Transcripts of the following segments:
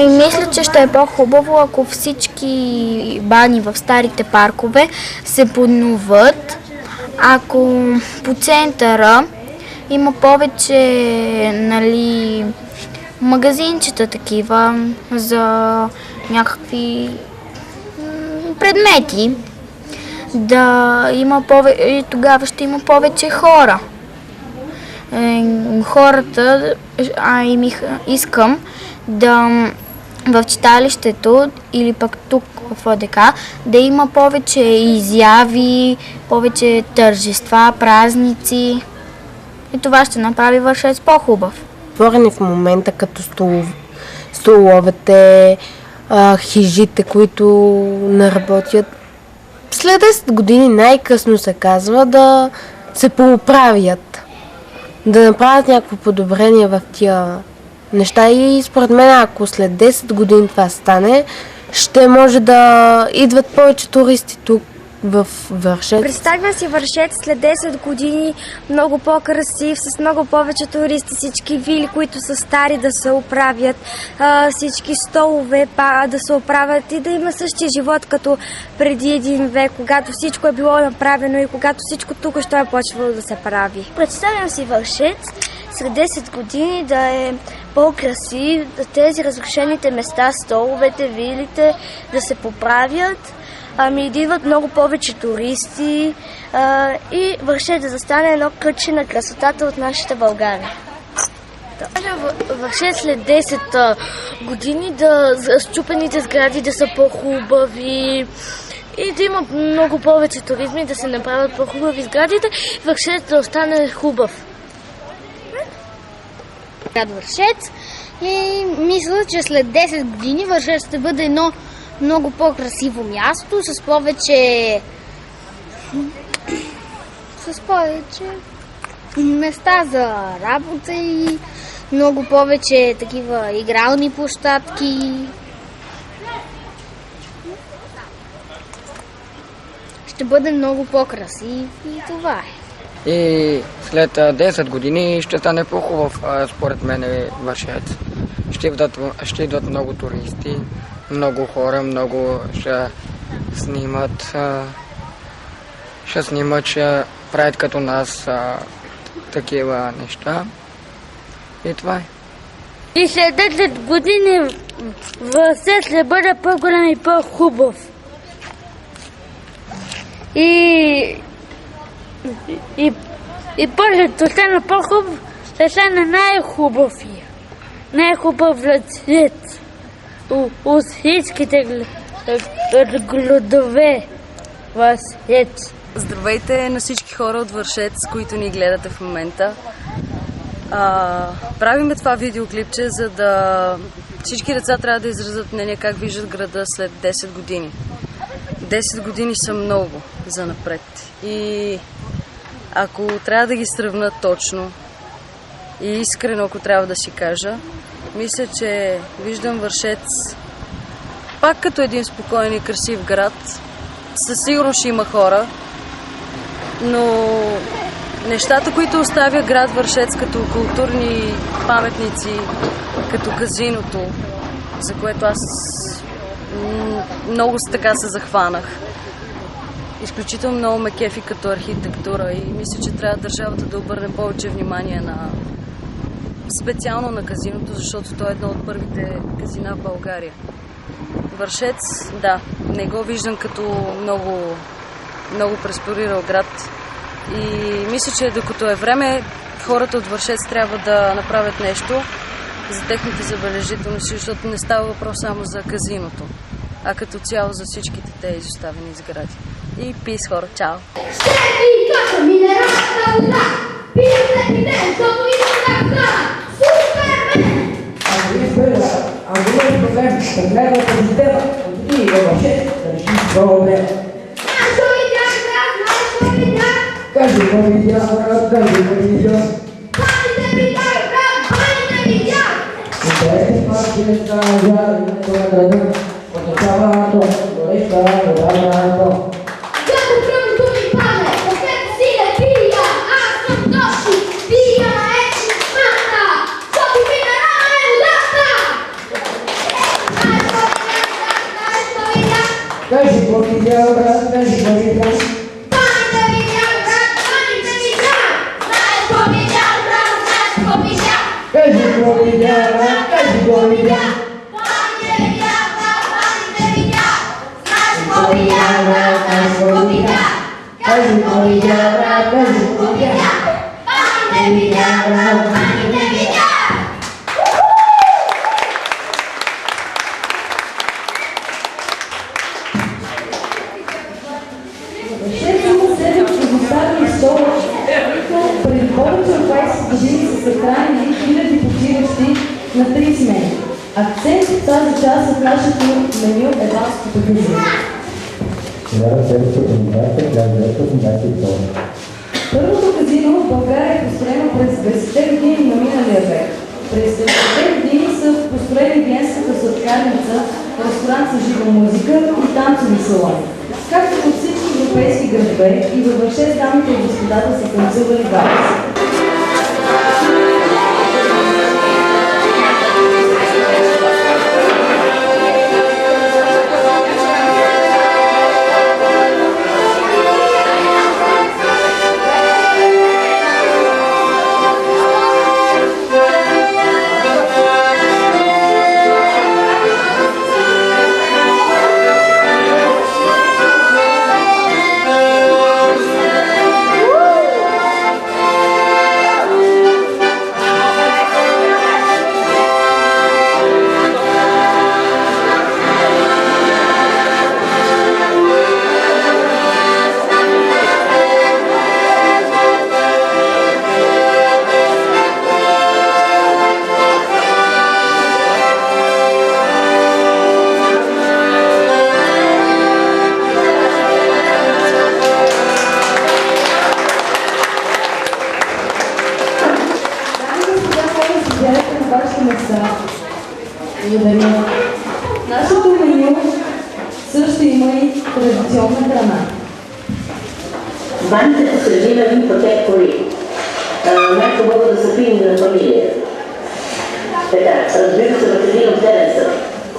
Мисля, че ще е по-хубаво, ако всички бани в старите паркове се подновят. Ако по центъра има повече, нали, магазинчета такива за някакви предмети, да има и тогава ще има повече хора. Хората, искам да в читалището или пък тук в ОДК да има повече изяви, повече тържества, празници. И това ще направи Вършец по-хубав. Отворени в момента като столовете, хижите, които не работят. След 10 години най-късно се казва да се пооправят, да направят някакво подобрение в тия неща и според мен, ако след 10 години това стане, ще може да идват повече туристи тук в Вършец. Представям си Вършец след 10 години много по-красив, с много повече туристи, всички вили, които са стари да се оправят, всички столове да се оправят и да има същия живот като преди един век, когато всичко е било направено и когато всичко тук ще е почвало да се прави. Представям си Вършец след 10 години да е по-красив, тези разрушените места, столовете, вилите да се поправят, да идват много повече туристи и Вършец да застане едно кътче на красотата от нашата България. Вършец след 10 години да счупените сгради да са по-хубави и да има много повече туризми, да се направят по-хубави сградите, Вършец да остане хубав. Град Вършец и мисля, че след 10 години Вършец ще бъде едно много по-красиво място, с повече места за работа и много повече такива игрални площадки. Ще бъде много по-красив и това е. И след 10 години ще стане по-хубав, според мен, Вършец. Ще идват много туристи, много хора, много ще снимат, ще правят като нас такива неща. И това е. И след 10 години Вършец ще бъде по-голям и по-хубав. И после ще стане по-хубав, ще стане най-хубавия. Най-хубав Вършец от всичките градове Вършец. Здравейте на всички хора от Вършец, които ни гледате в момента. Правиме това видеоклипче, за да всички деца трябва да изразят мнение как виждат града след 10 години. 10 години са много за напред. И ако трябва да ги сравна точно и искрено, ако трябва да си кажа, мисля, че виждам Вършец пак като един спокоен и красив град. Със сигурност ще има хора, но нещата, които оставя град Вършец като културни паметници, като казиното, за което аз много така се захванах. Изключително много ме кефи като архитектура и мисля, че трябва държавата да обърне повече внимание специално на казиното, защото то е едно от първите казина в България. Вършец, да, не го виждам като много преструктурирал град и мисля, че докато е време, хората от Вършец трябва да направят нещо за техните забележителности, защото не става въпрос само за казиното, а като цяло за всичките те изоставени сгради. И пис, хора, чао! Кажи какво видя, брат, кажи какво видя. Паните видях, брат, паните видях. Знаеш какво видях, брат, знаеш какво видях. Кажи какво видя, брат, кажи какво видя. Паните видях, брат, паните видях. Знаеш какво видях, брат, знаеш какво видях. Кажи какво видя, брат, кажи какво видя. Паните видях, брат, паните видях. Преди повече от 20 години са съхранили хиляди почиващи на 3 смени. Акцент в тази част от нашето меню е дамското гризене. 1920-1922. Първото казино в България е построено през 20-те години на миналия век. През 70-те години са построени Виенската сладкарница, ресторант с жива музика и танцови салони. Както във всички европейски градове и във върше дамите и господата са танцували валс. Нашето меню също има и традиционна храна. Баните са винаги протектори. Най-хубаво да са пини на фамилия. Така, разбира се, в един отделен съд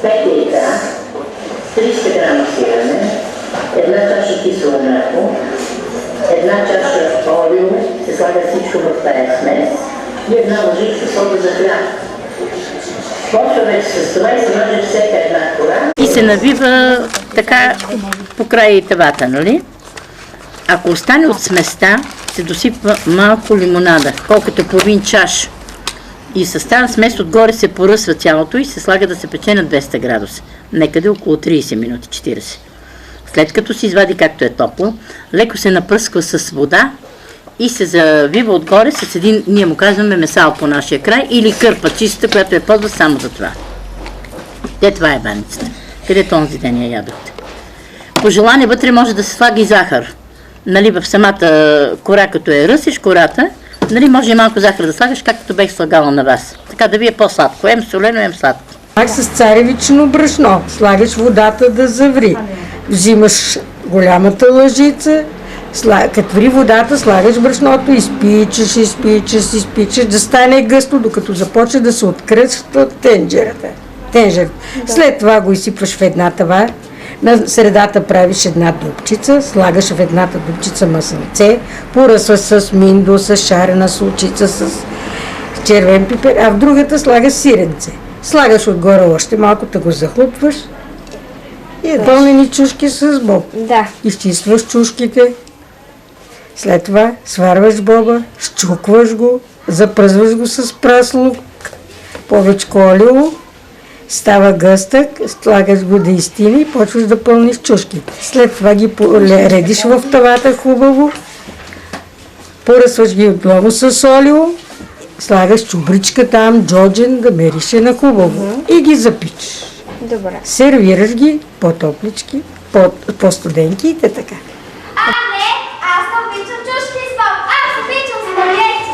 5 яйца, 300 грама сирене, една чаша кисело мляко, една чаша олио, се слага всичко в тая смес и една лъжичка сода за хляб. Почва вече с това и се маже всяка една кора. И се навива така по края тавата, нали? Ако остане от сместа, се досипва малко лимонада, колкото половин чаш. И с тази смес отгоре се поръсва цялото и се слага да се пече на 200 градуса. Некъде около 30 минути, 40. След като се извади както е топло, леко се напръсква с вода и се завива отгоре с един, ние му казваме месал по нашия край, или кърпа чиста, която е ползва само за това. Това е баницата, където онзи ден я ядохте. По желание вътре може да се слага и захар. Нали, в самата кора, като я ръсиш кората, нали, може и малко захар да слагаш, както бех слагала на вас. Така да ви е по-сладко. Ем солено, ем сладко. С царевично брашно слагаш водата да заври. Взимаш голямата лъжица, като ври водата, слагаш брашното, изпичаш, да стане гъсто, докато започне да се откръства тенджерата. След това го изсипваш в една тава, на средата правиш една дупчица, слагаш в едната дупчица масълце, поръсваш с миндо, с шарена сулчица, с червен пипер, а в другата слагаш сиренце. Слагаш отгоре още малко, да го захлупваш и пълнени чушки с боб. Да. Изчистваш чушките, след това сварваш боба, щукваш го, запръзваш го с прас лук, повече олио, става гъстък, слагаш го да изтини и почваш да пълниш чушките. След това ги редиш в тавата хубаво, поръсваш ги отново с олио, слагаш чубричка там, джоджен, да мерише на хубаво и ги запичаш. Добре. Сервираш ги по-топлички, по-студенки и така. Не, аз не обичам чушки с боб, аз обичам спагети.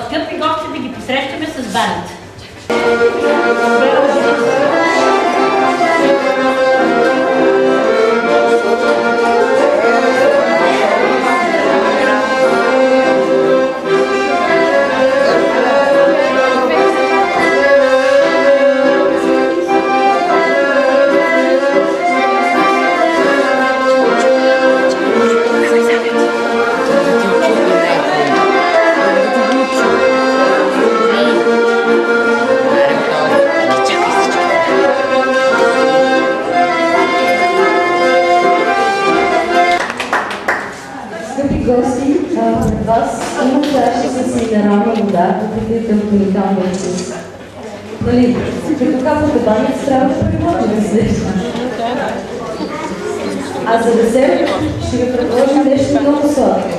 скъпи гости да ги посрещаме с банд. Гости, пред вас има чаши с минерална вода, покритите от уникалния вкус. Нали, като капвате банец, трябва да предложим излишно. А за десерт ще ви предложим нещо много сладко.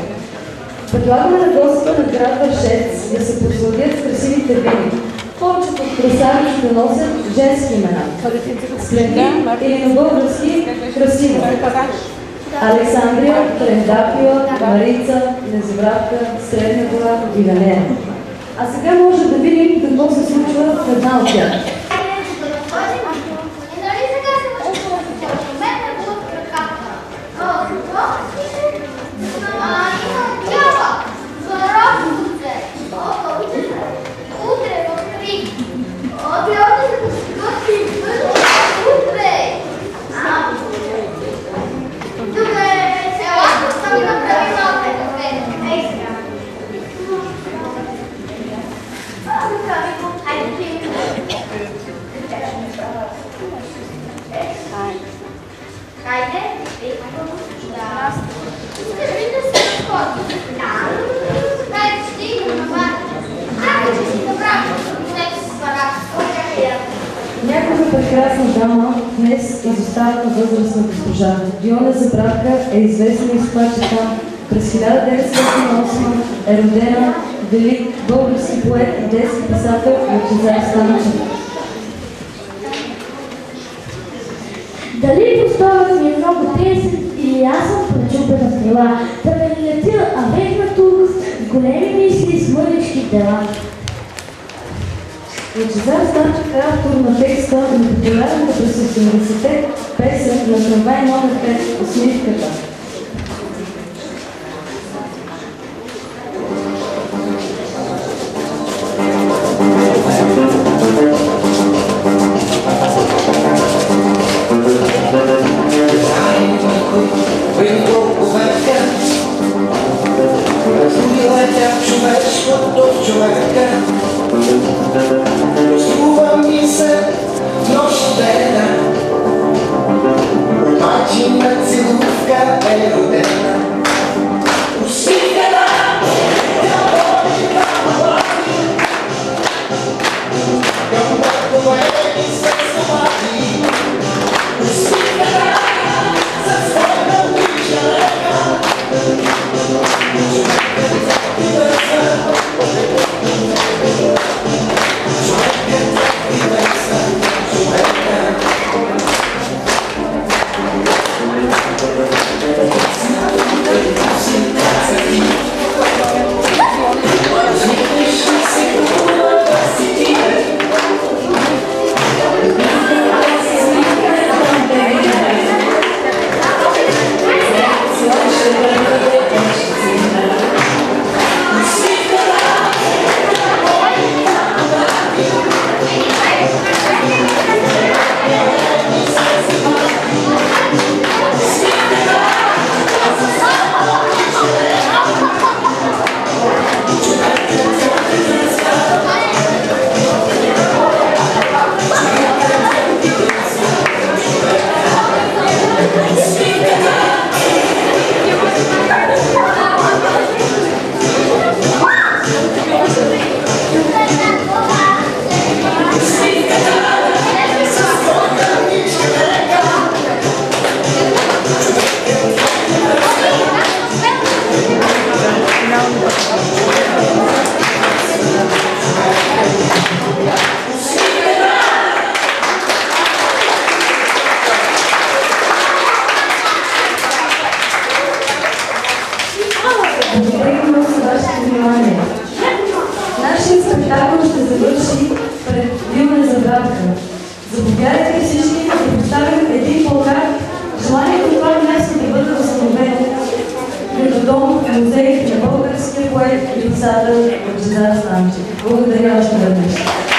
Предлагаме на гостите на град Вършец да се посладят с красивите вини. Повечето от красавиците носят женски имена. Следи или на български красиво. Александрия, Трендафила, Марица, Незабравка, Средна гора и Ганея. А сега може да видим какво се случва в една от тях. Някога прекрасна дама днес изостава на възрастна госпожа. Диона Забравка е известна и с това, че там през 1908 е родена велик български поет и детски писател Лъчезар Станчев. Дали постоят ми е много тесен или аз съм пречупена стрела, да ме летя, а вехна тук с големи мисли и с мънички дела. Лъчезар Станчев е автор на текста на популярната през 80-те песен на трамвай номер 5 «Усмивката». Scuba mi se noštena, domaćina ciluvka erodena. Usikana, ja volim da volim, ja volim i sve svati. Usikana, za svojna priča reka, Thank you. спектакъл ще завърши пред Вилна Забравка. Заповядайте всички да поставим един плакат. Желанието това място да бъде възстановено като дом в музей на българския поет и писател Лъчезар Станчев. Благодаря още веднъж.